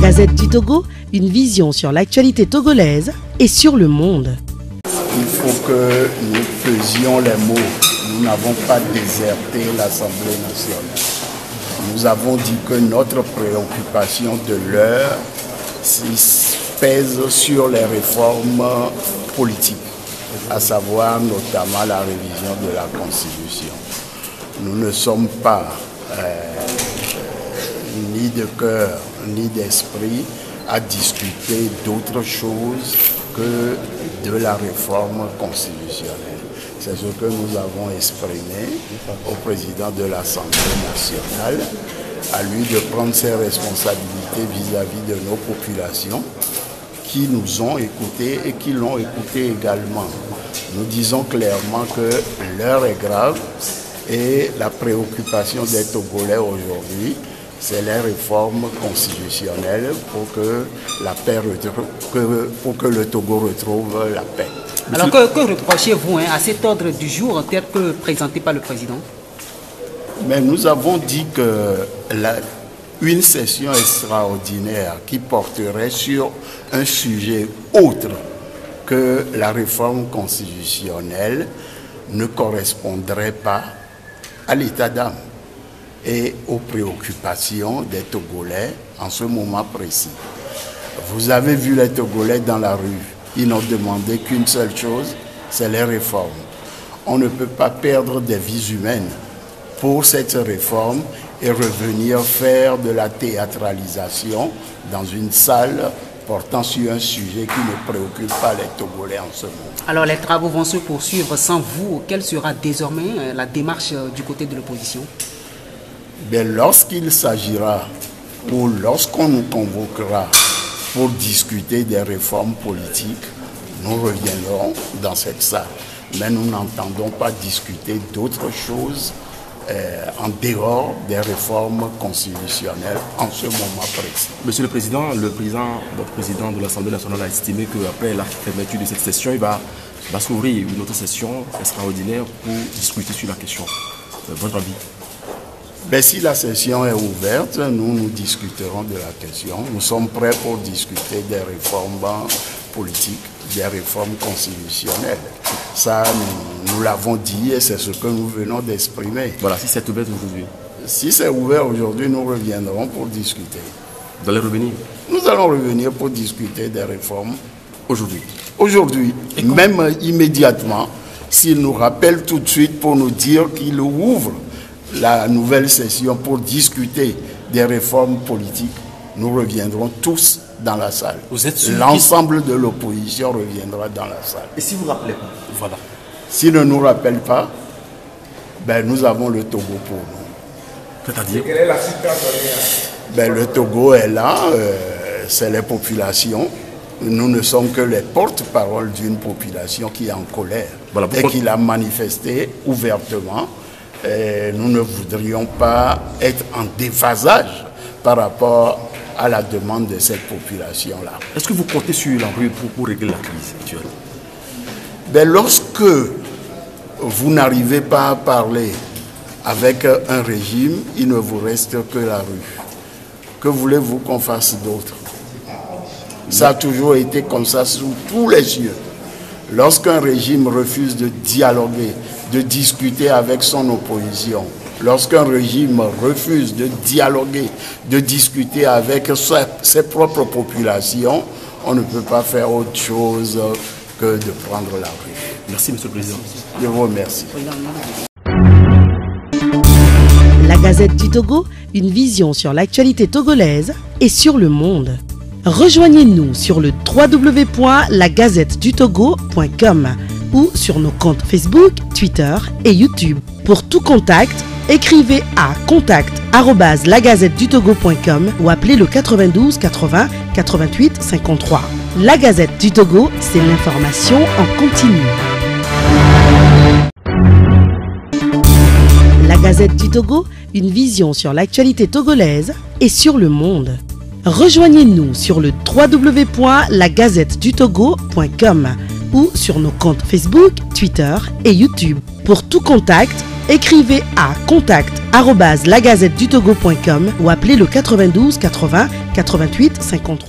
Gazette du Togo, une vision sur l'actualité togolaise et sur le monde. Il faut que nous pesions les mots. Nous n'avons pas déserté l'Assemblée nationale. Nous avons dit que notre préoccupation de l'heure pèse sur les réformes politiques, à savoir notamment la révision de la Constitution. Nous ne sommes pas ni de cœur ni d'esprit à discuter d'autre chose que de la réforme constitutionnelle. C'est ce que nous avons exprimé au président de l'Assemblée nationale, à lui de prendre ses responsabilités vis-à-vis de nos populations qui nous ont écoutés et qui l'ont écouté également. Nous disons clairement que l'heure est grave et la préoccupation des Togolais aujourd'hui, c'est les réformes constitutionnelles pour que la paix pour que le Togo retrouve la paix. Alors que reprochez-vous à cet ordre du jour tel que présenté par le président? Mais nous avons dit que une session extraordinaire qui porterait sur un sujet autre que la réforme constitutionnelle ne correspondrait pas à l'état d'âme et aux préoccupations des Togolais en ce moment précis. Vous avez vu les Togolais dans la rue. Ils n'ont demandé qu'une seule chose, c'est les réformes. On ne peut pas perdre des vies humaines pour cette réforme et revenir faire de la théâtralisation dans une salle portant sur un sujet qui ne préoccupe pas les Togolais en ce moment. Alors les travaux vont se poursuivre sans vous. Quelle sera désormais la démarche du côté de l'opposition? Lorsqu'il s'agira ou lorsqu'on nous convoquera pour discuter des réformes politiques, nous reviendrons dans cette salle. Mais nous n'entendons pas discuter d'autres choses en dehors des réformes constitutionnelles en ce moment précis. Monsieur le Président, votre président de l'Assemblée nationale a estimé qu'après la fermeture de cette session, il va s'ouvrir une autre session extraordinaire pour discuter sur la question. Votre avis? Si la session est ouverte, nous discuterons de la question. Nous sommes prêts pour discuter des réformes politiques, des réformes constitutionnelles. Ça, nous l'avons dit et c'est ce que nous venons d'exprimer. Voilà, si c'est ouvert aujourd'hui. Si c'est ouvert aujourd'hui, nous reviendrons pour discuter. Vous allez revenir? Nous allons revenir pour discuter des réformes aujourd'hui. Aujourd'hui, même immédiatement, s'il nous rappelle tout de suite pour nous dire qu'il ouvre la nouvelle session pour discuter des réformes politiques, nous reviendrons tous dans la salle. L'ensemble de l'opposition reviendra dans la salle. Et si vous ne rappelez pas? Voilà. S'il ne nous rappelle pas, nous avons le Togo pour nous. C'est-à-dire? Le Togo est là, c'est les populations. Nous ne sommes que les porte-parole d'une population qui est en colère et qui l'a manifesté ouvertement. Nous ne voudrions pas être en déphasage par rapport à la demande de cette population-là. Est-ce que vous comptez sur la rue pour régler la crise actuelle? Lorsque vous n'arrivez pas à parler avec un régime, il ne vous reste que la rue. Que voulez-vous qu'on fasse d'autre? Ça a toujours été comme ça sous tous les yeux. Lorsqu'un régime refuse de dialoguer, de discuter avec son opposition, lorsqu'un régime refuse de dialoguer, de discuter avec ses propres populations, on ne peut pas faire autre chose que de prendre la rue. Merci, Monsieur le Président. Je vous remercie. La Gazette du Togo, une vision sur l'actualité togolaise et sur le monde. Rejoignez-nous sur le www.lagazettedutogo.com ou sur nos comptes Facebook, Twitter et YouTube. Pour tout contact, écrivez à contact@lagazettedutogo.com ou appelez le 92 80 88 53. La Gazette du Togo, c'est l'information en continu. La Gazette du Togo, une vision sur l'actualité togolaise et sur le monde. Rejoignez-nous sur le www.lagazettedutogo.com ou sur nos comptes Facebook, Twitter et YouTube. Pour tout contact, Écrivez à contact@lagazettedutogo.com ou appelez le 92 80 88 53.